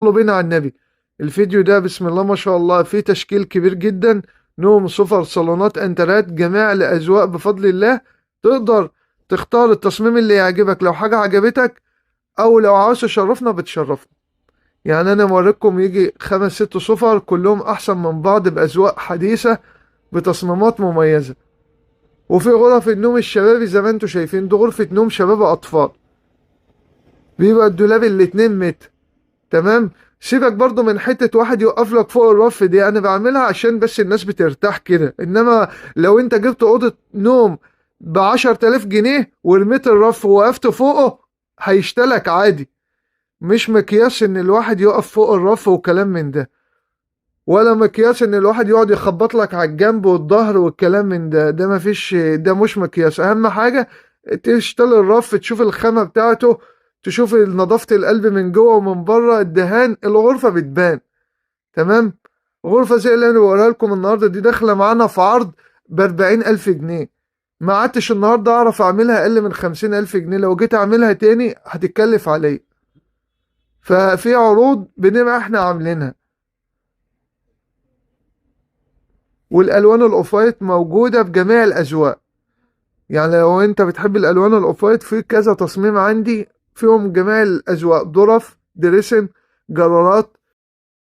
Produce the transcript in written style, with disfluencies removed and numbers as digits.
صلوا بينا على النبي. الفيديو ده بسم الله ما شاء الله فيه تشكيل كبير جدا. نوم، سفر، صالونات، انترات، جميع الأذواق بفضل الله. تقدر تختار التصميم اللي يعجبك لو حاجة عجبتك، أو لو عاوز تشرفنا بتشرفنا. يعني أنا موريكم يجي 5 6 سفر كلهم أحسن من بعض بأذواق حديثة بتصميمات مميزة. وفي غرف النوم الشبابي زي ما انتوا شايفين، دي غرفة نوم شباب أطفال. بيبقى الدولاب ال2 متر. تمام. سيبك برضو من حتة واحد يوقف لك فوق الرف دي، انا بعملها عشان بس الناس بترتاح كده. انما لو انت جبت اوضة نوم ب10 تلاف جنيه ورميت الرف ووقفت فوقه، هيشتلك عادي. مش مقياس ان الواحد يقف فوق الرف وكلام من ده، ولا مقياس ان الواحد يقعد يخبط لك على الجنب والظهر والكلام من ده. ده مفيش، ده مش مقياس. اهم حاجة تشتغل الرف، تشوف الخامة بتاعته، تشوف نظافة القلب من جوه ومن بره، الدهان، الغرفة بتبان. تمام. غرفة زي اللي انا بقولها لكم النهاردة دي داخلة معانا في عرض ب40,000 جنيه. ما عدتش النهاردة اعرف اعملها اقل من 50,000 جنيه. لو جيت اعملها تاني هتتكلف عليا. ففي عروض بنبقى احنا عاملينها. والالوان الاوف وايت موجودة بجميع الاذواق. يعني لو انت بتحب الالوان الاوف وايت، في كذا تصميم عندي فيهم جميع الاذواق: ظرف، دريسن، جرارات،